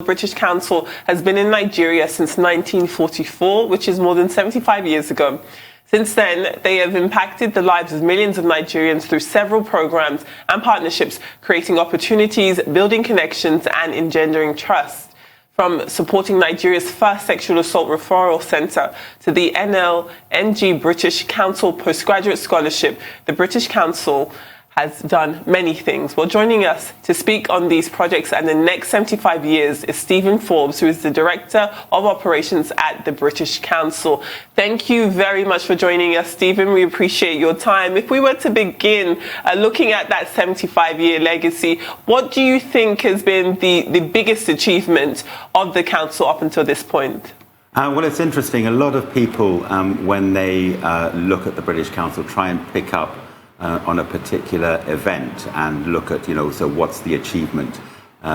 British Council has been in Nigeria since 1944, which is more than 75 years ago. Since then, they have impacted the lives of millions of Nigerians through several programs and partnerships, creating opportunities, building connections, and engendering trust. From supporting Nigeria's first sexual assault referral centre to the NLNG British Council Postgraduate Scholarship, the British Council has done many things. Well, joining us to speak on these projects and the next 75 years is Stephen Forbes, who is the Director of Operations at the British Council. Thank you very much for joining us, Stephen. We appreciate your time. If we were to begin looking at that 75-year legacy, what do you think has been the biggest achievement of the Council up until this point? Well, it's interesting. A lot of people, when they look at the British Council, try and pick up on a particular event and look at, so what's the achievement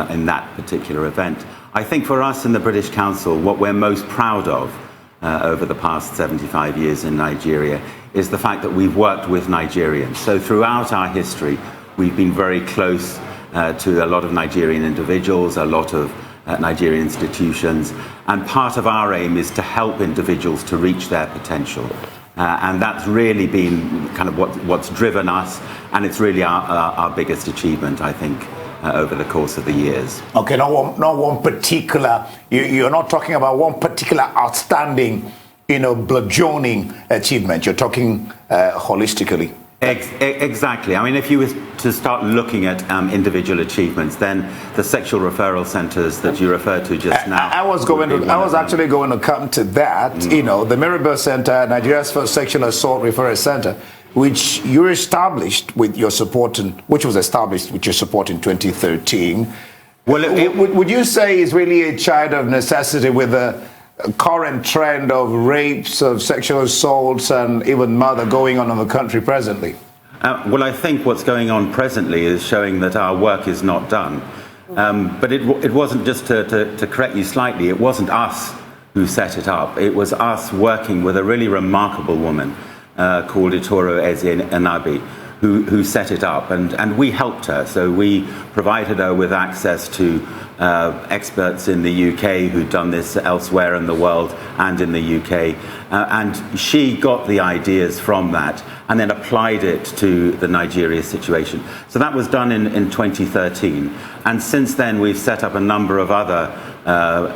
in that particular event. I think for us in the British Council, what we're most proud of over the past 75 years in Nigeria is the fact that we've worked with Nigerians. So throughout our history, we've been very close to a lot of Nigerian individuals, a lot of Nigerian institutions, and part of our aim is to help individuals to reach their potential. And that's really been kind of what's driven us, and it's really our biggest achievement, I think, over the course of the years. Okay, not one particular, you're not talking about one particular outstanding, bludgeoning achievement. You're talking holistically. Exactly. I mean, if you were to start looking at individual achievements, then the sexual referral centres that you referred to just now. I was actually going to come to that. The Mirabel Centre, Nigeria's first sexual assault referral centre, which you established with your support, which was established with your support in 2013. Well, would you say is really a child of necessity with the current trend of rapes, of sexual assaults, and even murder going on in the country presently? Well, I think what's going on presently is showing that our work is not done. But it wasn't, just to correct you slightly, it wasn't us who set it up. It was us working with a really remarkable woman called Itoro Eze Anabi, who set it up, and we helped her. So we provided her with access to experts in the UK who'd done this elsewhere in the world and in the UK, and she got the ideas from that and then applied it to the Nigeria situation. So that was done in 2013, and since then we've set up a number of other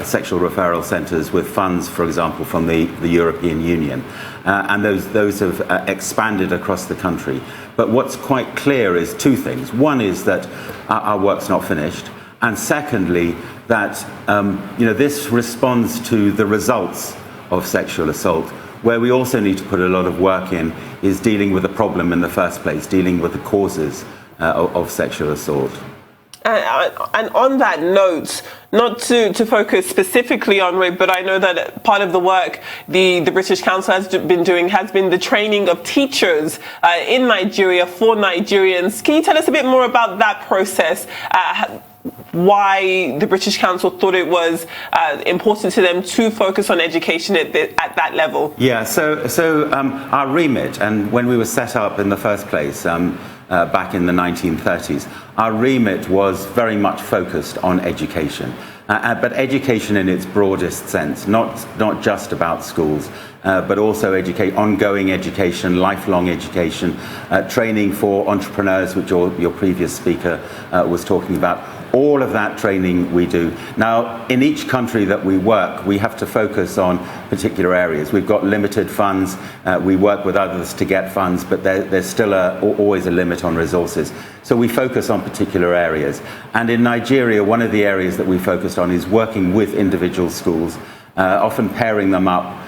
sexual referral centres with funds, for example, from the European Union, and those have expanded across the country. But what's quite clear is two things. One is that our work's not finished, and secondly, that this responds to the results of sexual assault. Where we also need to put a lot of work in is dealing with the problem in the first place, dealing with the causes of sexual assault. And on that note, not to focus specifically on rape, but I know that part of the work the British Council has been doing has been the training of teachers in Nigeria for Nigerians. Can you tell us a bit more about that process? Why the British Council thought it was important to them to focus on education at that level? Yeah, so our remit, and when we were set up in the first place back in the 1930s, our remit was very much focused on education, but education in its broadest sense, not just about schools, but also ongoing education, lifelong education, training for entrepreneurs, which your previous speaker was talking about. All of that training we do. Now, in each country that we work, we have to focus on particular areas. We've got limited funds. We work with others to get funds, but there's still always a limit on resources. So we focus on particular areas. And in Nigeria, one of the areas that we focused on is working with individual schools, often pairing them up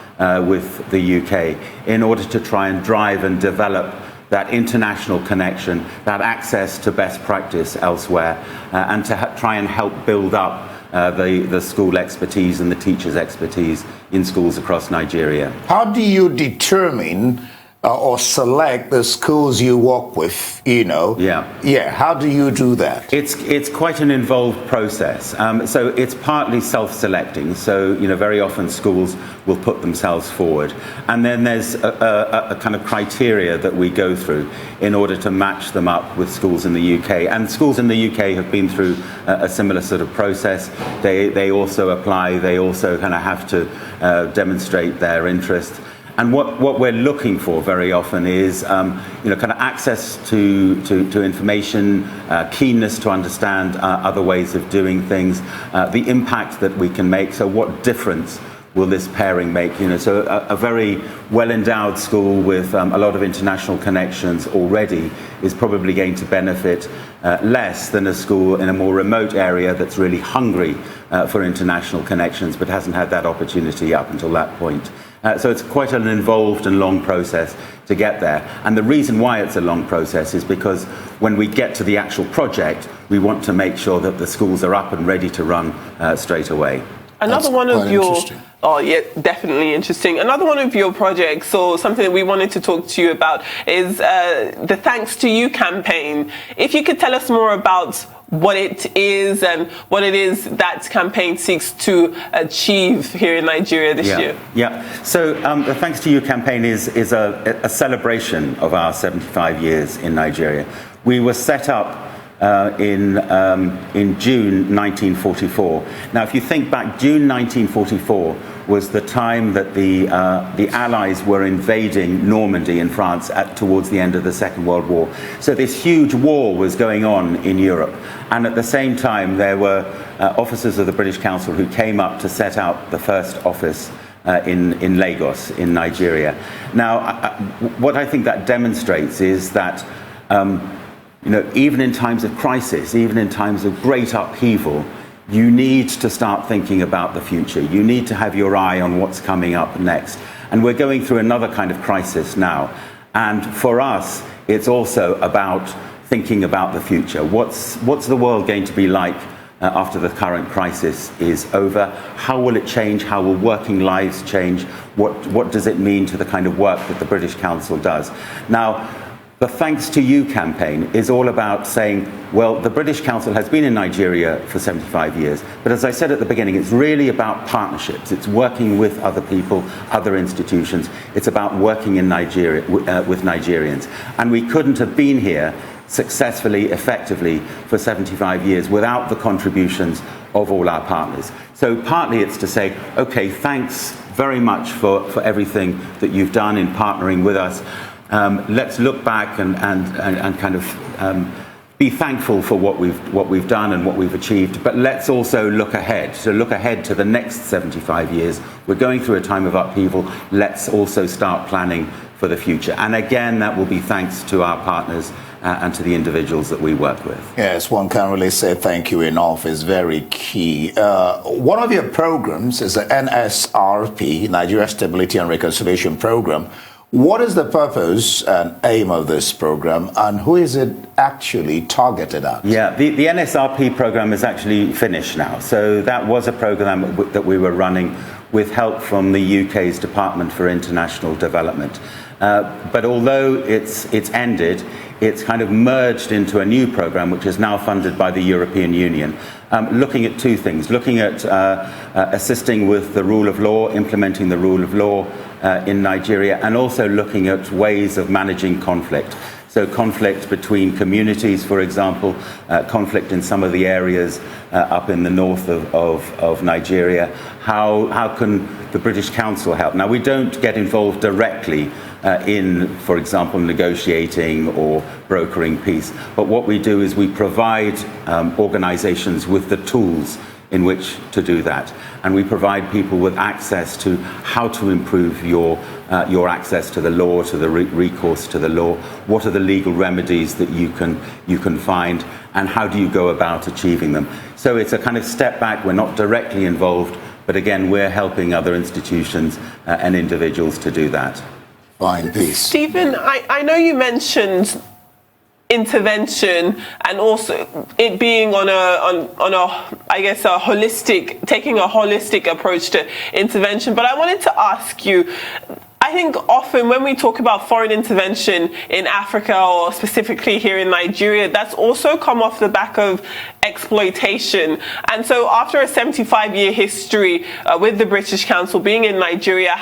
with the UK in order to try and drive and develop that international connection, that access to best practice elsewhere, and to try and help build up the school expertise and the teachers' expertise in schools across Nigeria. How do you determine or select the schools you work with, you know? Yeah. How do you do that? It's quite an involved process. So it's partly self-selecting. So, very often schools will put themselves forward. And then there's a kind of criteria that we go through in order to match them up with schools in the UK. And schools in the UK have been through a similar sort of process. They also apply. They also kind of have to demonstrate their interest. And what we're looking for very often is, kind of access to information, keenness to understand other ways of doing things, the impact that we can make. So what difference will this pairing make? So a very well-endowed school with a lot of international connections already is probably going to benefit less than a school in a more remote area that's really hungry for international connections but hasn't had that opportunity up until that point. So it's quite an involved and long process to get there. And the reason why it's a long process is because when we get to the actual project, we want to make sure that the schools are up and ready to run straight away. Another one of your... Oh, yeah, definitely interesting. Another one of your projects, or something that we wanted to talk to you about, is the Thanks to You campaign. If you could tell us more about what it is and what it is that campaign seeks to achieve here in Nigeria this year. Yeah. So the Thanks to You campaign is a celebration of our 75 years in Nigeria. We were set up in June 1944. Now, if you think back, June 1944 was the time that the Allies were invading Normandy in France towards the end of the Second World War. So this huge war was going on in Europe. And at the same time, there were officers of the British Council who came up to set out the first office in Lagos, in Nigeria. Now, what I think that demonstrates is that even in times of crisis, even in times of great upheaval, you need to start thinking about the future. You need to have your eye on what's coming up next. And we're going through another kind of crisis now. And for us, it's also about thinking about the future. What's the world going to be like after the current crisis is over? How will it change? How will working lives change? What does it mean to the kind of work that the British Council does? Now, the Thanks to You campaign is all about saying, well, the British Council has been in Nigeria for 75 years, but as I said at the beginning, it's really about partnerships. It's working with other people, other institutions. It's about working in Nigeria with Nigerians. And we couldn't have been here successfully, effectively for 75 years without the contributions of all our partners. So partly it's to say, okay, thanks very much for everything that you've done in partnering with us. Let's look back and kind of be thankful for what we've done and what we've achieved, but let's also look ahead. So look ahead to the next 75 years. We're going through a time of upheaval. Let's also start planning for the future. And again, that will be thanks to our partners and to the individuals that we work with. Yes, one can't really say thank you enough. Is very key. One of your programs is the NSRP, Nigeria Stability and Reconciliation Program. What is the purpose and aim of this program, and who is it actually targeted at? Yeah, the NSRP program is actually finished now. So that was a program that we were running with help from the UK's Department for International Development. But although it's ended, it's kind of merged into a new program which is now funded by the European Union, looking at two things, looking at assisting with the rule of law, implementing the rule of law in Nigeria, and also looking at ways of managing conflict. So conflict between communities, for example, conflict in some of the areas up in the north of Nigeria. How can the British Council help? Now, we don't get involved directly in, for example, negotiating or brokering peace, but what we do is we provide organizations with the tools in which to do that. And we provide people with access to how to improve your access to the law, to the recourse to the law. What are the legal remedies that you can find, and how do you go about achieving them? So it's a kind of step back. We're not directly involved, but again, we're helping other institutions and individuals to do that. Fine, peace. Stephen, I know you mentioned intervention and also it being on a I guess taking a holistic approach to intervention, but I wanted to ask you, I think often when we talk about foreign intervention in Africa, or specifically here in Nigeria, that's also come off the back of exploitation. And so after a 75-year history with the British Council being in Nigeria,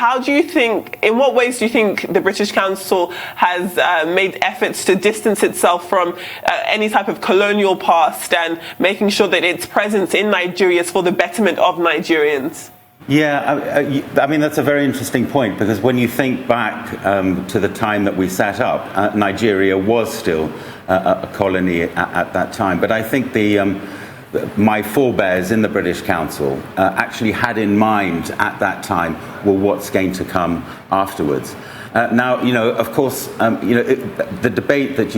in what ways do you think the British Council has made efforts to distance itself from any type of colonial past and making sure that its presence in Nigeria is for the betterment of Nigerians? Yeah, I mean, that's a very interesting point, because when you think back to the time that we set up, Nigeria was still a colony at that time. But I think my forebears in the British Council actually had in mind at that time, well, what's going to come afterwards. Now, of course, the debate that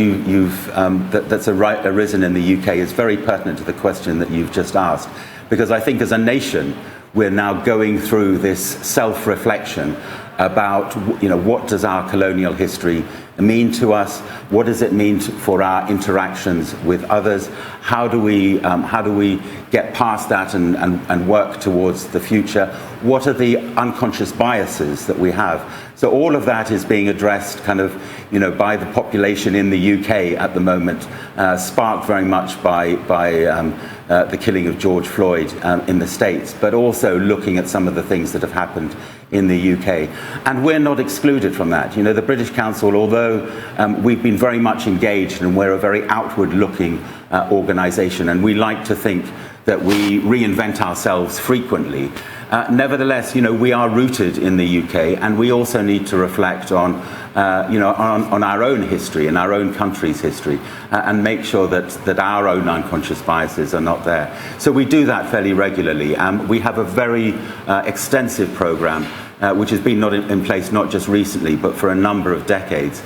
that's arisen in the UK is very pertinent to the question that you've just asked, because I think as a nation, we're now going through this self-reflection about, what does our colonial history mean to us? What does it mean for our interactions with others? How do we get past that and work towards the future? What are the unconscious biases that we have? So all of that is being addressed by the population in the UK at the moment, sparked very much by the killing of George Floyd in the States, but also looking at some of the things that have happened in the UK. And we're not excluded from that. The British Council, although we've been very much engaged, and we're a very outward-looking organisation, and we like to think that we reinvent ourselves frequently. Nevertheless, we are rooted in the UK, and we also need to reflect on our own history and our own country's history, and make sure that our own unconscious biases are not there. So we do that fairly regularly. We have a very extensive programme, which has been in place not just recently, but for a number of decades,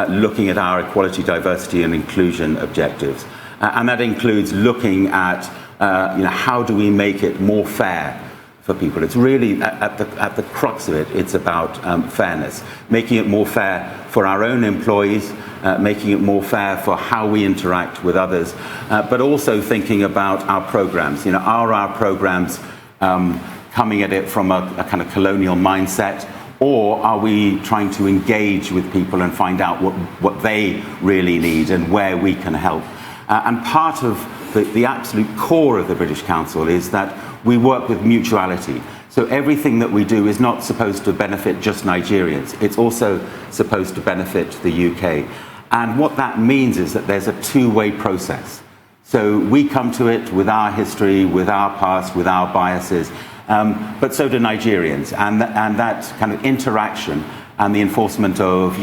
looking at our equality, diversity and inclusion objectives. And that includes looking at how do we make it more fair for people. It's really at the crux of it. It's about fairness, making it more fair for our own employees, making it more fair for how we interact with others, but also thinking about our programs. Are our programs coming at it from a kind of colonial mindset, or are we trying to engage with people and find out what they really need and where we can help? And part of the absolute core of the British Council is that we work with mutuality. So everything that we do is not supposed to benefit just Nigerians. It's also supposed to benefit the UK. And what that means is that there's a two-way process. So we come to it with our history, with our past, with our biases, but so do Nigerians. And that kind of interaction and the enforcement of,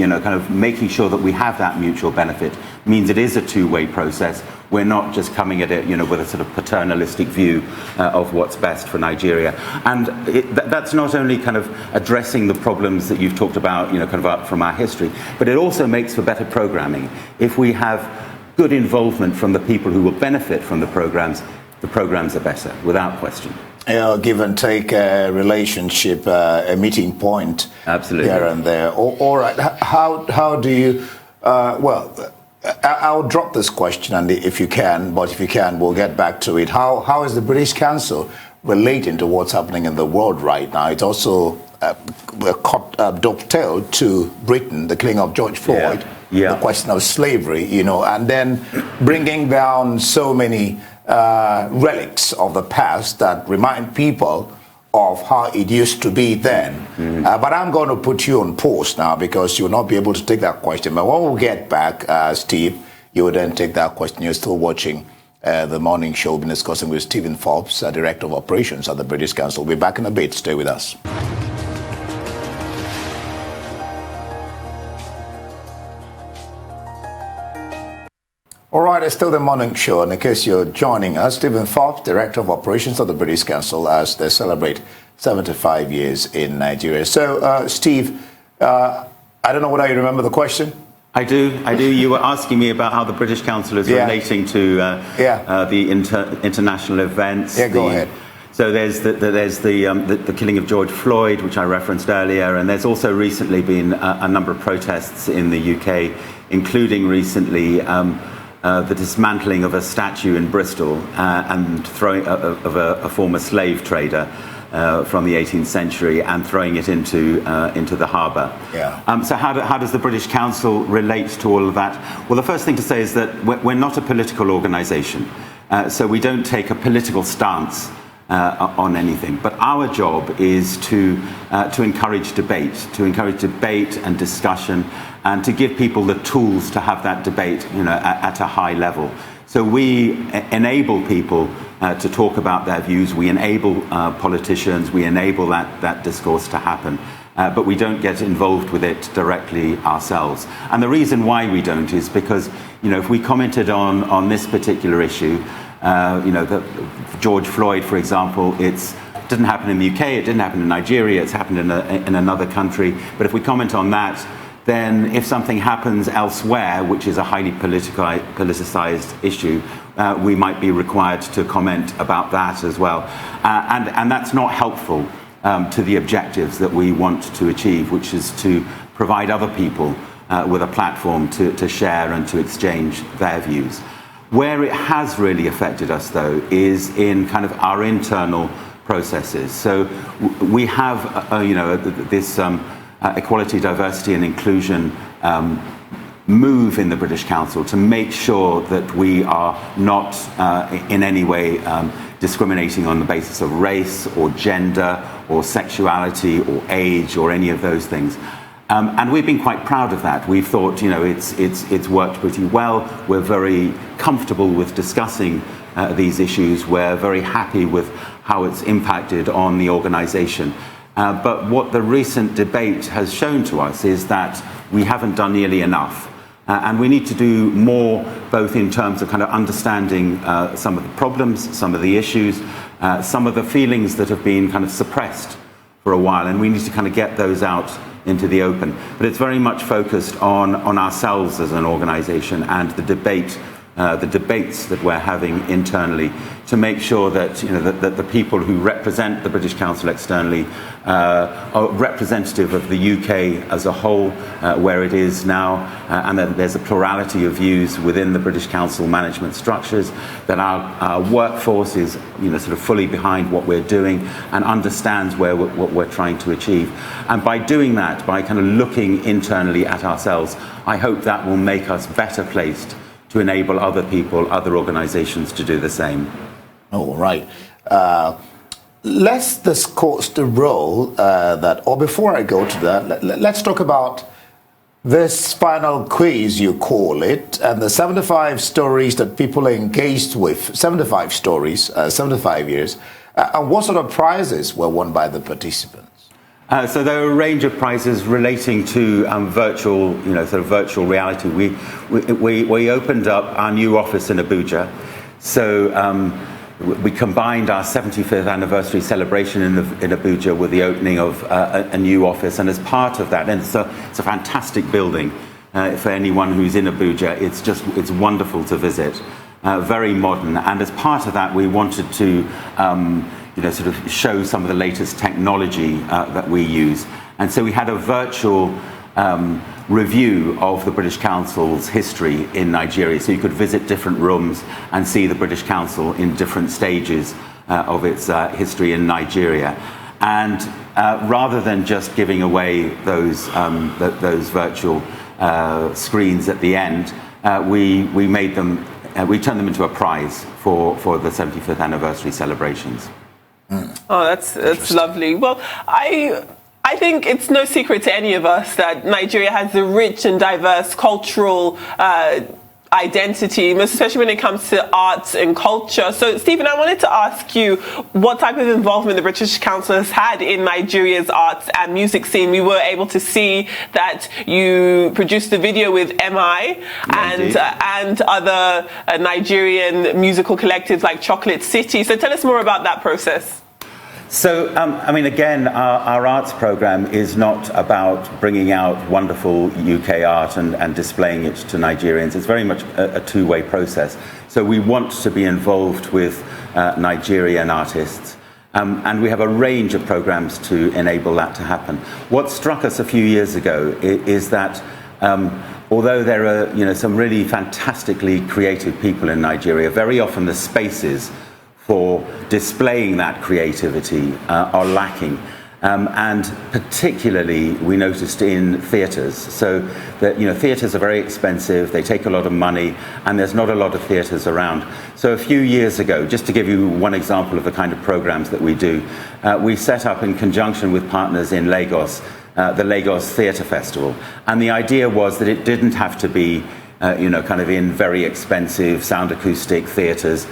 making sure that we have that mutual benefit means it is a two-way process. We're not just coming at it, with a sort of paternalistic view of what's best for Nigeria. And that's not only kind of addressing the problems that you've talked about, up from our history, but it also makes for better programming. If we have good involvement from the people who will benefit from the programs are better, without question. Give and take relationship, a meeting point. Absolutely. Here and there. All right. How do you? I'll drop this question, and if you can, we'll get back to it. How is the British Council relating to what's happening in the world right now? It's also dovetailed to Britain, the killing of George Floyd, the question of slavery, and then bringing down so many relics of the past that remind people of how it used to be then. But I'm going to put you on pause now, because you'll not be able to take that question. But when we get back, Steve, you will then take that question. You're still watching the morning show. We've been discussing with Stephen Forbes, Director of Operations at the British Council. We'll be back in a bit. Stay with us. All right, it's still the morning show. And in case you're joining us, Stephen Forbes, Director of Operations of the British Council, as they celebrate 75 years in Nigeria. So, Steve, I don't know whether you remember the question. I do. You were asking me about how the British Council is relating to the international events. Yeah, go ahead. So there's the killing of George Floyd, which I referenced earlier, and there's also recently been a number of protests in the UK, including recently the dismantling of a statue in Bristol and throwing of a former slave trader, from the 18th century and throwing it into the harbour. Yeah. So how does the British Council relate to all of that? Well, the first thing to say is that we're not a political organisation, so we don't take a political stance on anything. But our job is to encourage debate and discussion, and to give people the tools to have that debate, at a high level. So we enable people to talk about their views. We enable politicians. We enable that discourse to happen. But we don't get involved with it directly ourselves. And the reason why we don't is because, if we commented on this particular issue, George Floyd, for example, it didn't happen in the UK, it didn't happen in Nigeria, it's happened in another country. But if we comment on that, then if something happens elsewhere, which is a highly politicized issue, we might be required to comment about that as well. And that's not helpful to the objectives that we want to achieve, which is to provide other people with a platform to share and to exchange their views. Where it has really affected us, though, is in kind of our internal processes. So we have, this equality, diversity and inclusion move in the British Council to make sure that we are not in any way discriminating on the basis of race or gender or sexuality or age or any of those things. And we've been quite proud of that. We've thought, it's worked pretty well. We're very comfortable with discussing these issues. We're very happy with how it's impacted on the organisation. But what the recent debate has shown to us is that we haven't done nearly enough. And we need to do more, both in terms of kind of understanding some of the problems, some of the issues, some of the feelings that have been kind of suppressed for a while. And we need to kind of get those out into the open. But it's very much focused on ourselves as an organisation and the debates that we're having internally to make sure that that the people who represent the British Council externally are representative of the UK as a whole, where it is now, and that there's a plurality of views within the British Council management structures, that our workforce is sort of fully behind what we're doing and understands what we're trying to achieve. And by doing that, by kind of looking internally at ourselves, I hope that will make us better placed to enable other people, other organizations to do the same. All right. Let's discuss the role or before I go to that, let's talk about this final quiz, you call it, and the 75 stories that people are engaged with, 75 stories, 75 years, and what sort of prizes were won by the participants? So there are a range of prizes relating to virtual, sort of virtual reality. We opened up our new office in Abuja. So we combined our 75th anniversary celebration in Abuja with the opening of a new office. And as part of that, and it's a fantastic building for anyone who's in Abuja. It's wonderful to visit, very modern. And as part of that, we wanted to sort of show some of the latest technology that we use. And so we had a virtual review of the British Council's history in Nigeria. So you could visit different rooms and see the British Council in different stages of its history in Nigeria. And rather than just giving away those virtual screens at the end, we turned them into a prize for the 75th anniversary celebrations. Oh, that's lovely. Well, I think it's no secret to any of us that Nigeria has a rich and diverse cultural identity, especially when it comes to arts and culture. So, Stephen, I wanted to ask you what type of involvement the British Council has had in Nigeria's arts and music scene. We were able to see that you produced a video with MI and other Nigerian musical collectives like Chocolate City. So tell us more about that process. So, again, our arts program is not about bringing out wonderful UK art and displaying it to Nigerians. It's very much a two-way process. So we want to be involved with Nigerian artists. And we have a range of programs to enable that to happen. What struck us a few years ago is that although there are some really fantastically creative people in Nigeria, very often the spaces for displaying that creativity are lacking. And particularly we noticed in theatres. So that, theatres are very expensive, they take a lot of money, and there's not a lot of theatres around. So a few years ago, just to give you one example of the kind of programs that we do, we set up in conjunction with partners in Lagos, the Lagos Theatre Festival. And the idea was that it didn't have to be kind of in very expensive sound acoustic theatres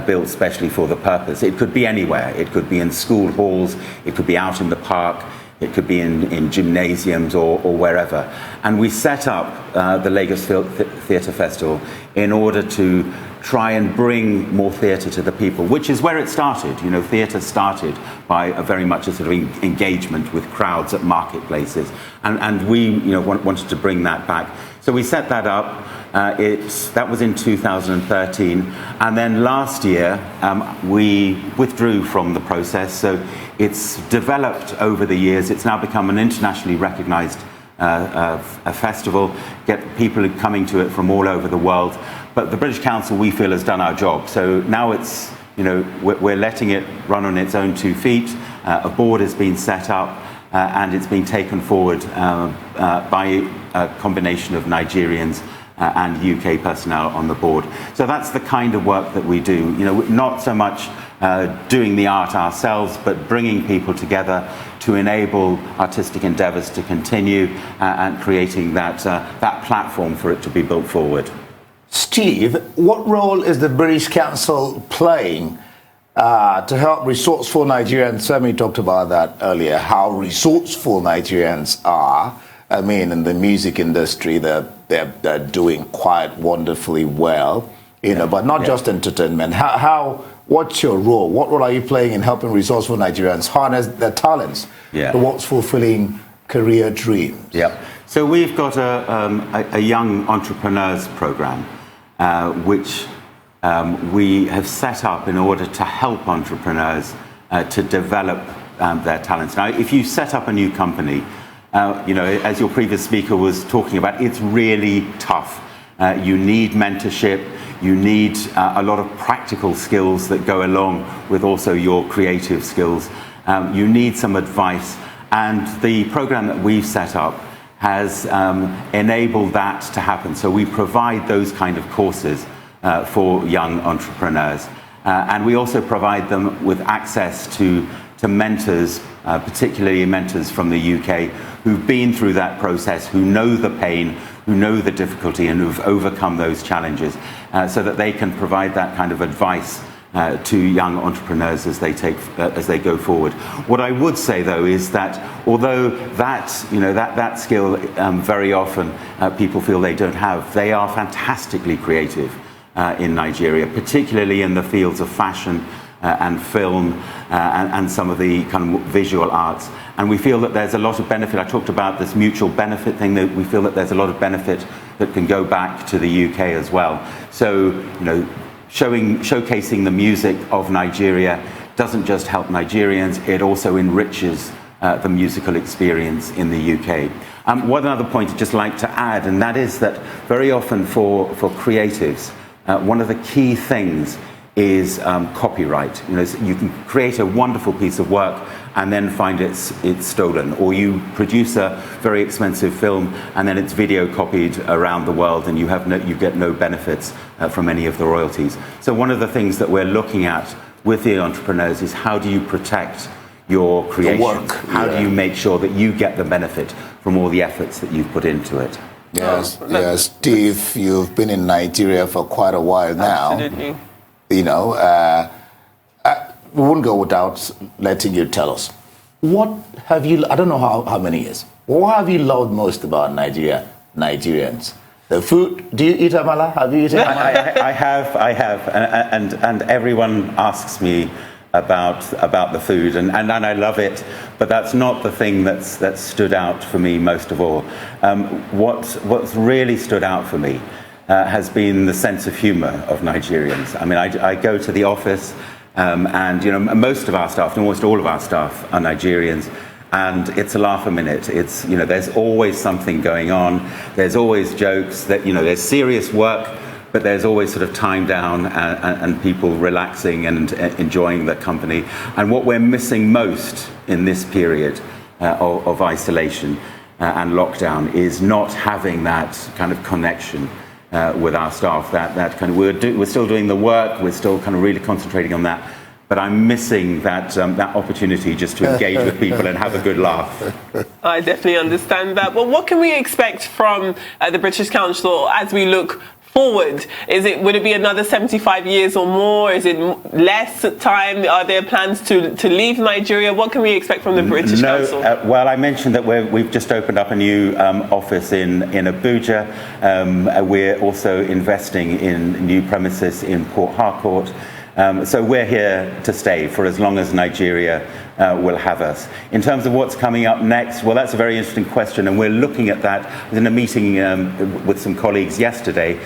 built specially for the purpose. It could be anywhere. It could be in school halls, it could be out in the park, it could be in gymnasiums or wherever. And we set up the Lagos Theatre Festival in order to try and bring more theatre to the people, which is where it started. Theatre started by very much a sort of engagement with crowds at marketplaces. And we wanted to bring that back. So we set that up. That was in 2013, and then last year we withdrew from the process. So it's developed over the years. It's now become an internationally recognised a festival. Get people coming to it from all over the world. But the British Council, we feel, has done our job. So now it's we're letting it run on its own 2 feet. A board has been set up. And it's been taken forward by a combination of Nigerians and UK personnel on the board. So that's the kind of work that we do. Not so much doing the art ourselves, but bringing people together to enable artistic endeavours to continue and creating that platform for it to be built forward. Steve, what role is the British Council playing to help resourceful Nigerians? Sami talked about that earlier, how resourceful Nigerians are. I mean, in the music industry, they're doing quite wonderfully well, but not just entertainment. What's your role? What role are you playing in helping resourceful Nigerians harness their talents towards fulfilling career dreams? Yeah. So we've got a young entrepreneurs program, which we have set up in order to help entrepreneurs to develop their talents. Now, if you set up a new company, as your previous speaker was talking about, it's really tough. You need mentorship, you need a lot of practical skills that go along with also your creative skills. You need some advice, and the program that we've set up has enabled that to happen. So we provide those kind of courses for young entrepreneurs. And we also provide them with access to mentors, particularly mentors from the UK, who've been through that process, who know the pain, who know the difficulty, and who've overcome those challenges, so that they can provide that kind of advice to young entrepreneurs as they go forward. What I would say, though, is that although that skill very often people feel they don't have, they are fantastically creative in Nigeria, particularly in the fields of fashion and film and some of the kind of visual arts. And we feel that there's a lot of benefit. I talked about this mutual benefit thing, that we feel that there's a lot of benefit that can go back to the UK as well. So, showcasing the music of Nigeria doesn't just help Nigerians, it also enriches the musical experience in the UK. One other point I'd just like to add, and that is that very often for creatives, one of the key things is copyright. You can create a wonderful piece of work and then find it's stolen, or you produce a very expensive film and then it's video copied around the world and you get no benefits from any of the royalties. So one of the things that we're looking at with the entrepreneurs is, how do you protect your creation? Work, how do you make sure that you get the benefit from all the efforts that you've put into it? Yes, Steve, you've been in Nigeria for quite a while now. Absolutely. We won't go without letting you tell us. What have you, I don't know how many years, what have you loved most about Nigerians? The food? Do you eat amala? Have you eaten amala? I have, and everyone asks me about the food, and I love it, but that's not the thing that's stood out for me most of all. What's really stood out for me has been the sense of humour of Nigerians. I mean, I go to the office, and most of our staff, almost all of our staff, are Nigerians. And it's a laugh a minute. It's, there's always something going on. There's always jokes. There's serious work, but there's always sort of time down and people relaxing and enjoying the company. And what we're missing most in this period of isolation and lockdown is not having that kind of connection with our staff. That kind of we're still doing the work, we're still kind of really concentrating on that. But I'm missing that opportunity just to engage with people and have a good laugh. I definitely understand that. Well, what can we expect from the British Council as we look forward? Would it be another 75 years or more? Is it less time? Are there plans to leave Nigeria? What can we expect from the British Council? Well, I mentioned that we've just opened up a new office in Abuja. We're also investing in new premises in Port Harcourt. So we're here to stay for as long as Nigeria will have us. In terms of what's coming up next, well, that's a very interesting question, and we're looking at that. I was in a meeting with some colleagues yesterday,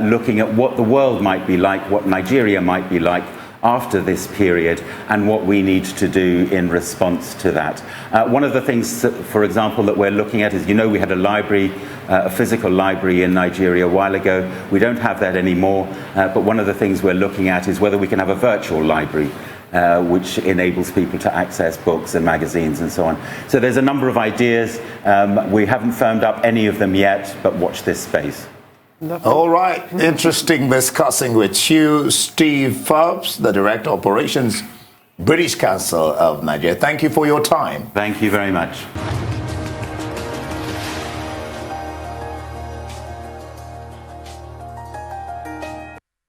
looking at what the world might be like, what Nigeria might be like after this period, and what we need to do in response to that. One of the things, for example, that we're looking at is, we had a library, a physical library in Nigeria a while ago. We don't have that anymore, but one of the things we're looking at is whether we can have a virtual library, which enables people to access books and magazines and so on. So there's a number of ideas. We haven't firmed up any of them yet, but watch this space. All right. Interesting discussing with you, Steve Forbes, the Director of Operations, British Council of Nigeria. Thank you for your time. Thank you very much.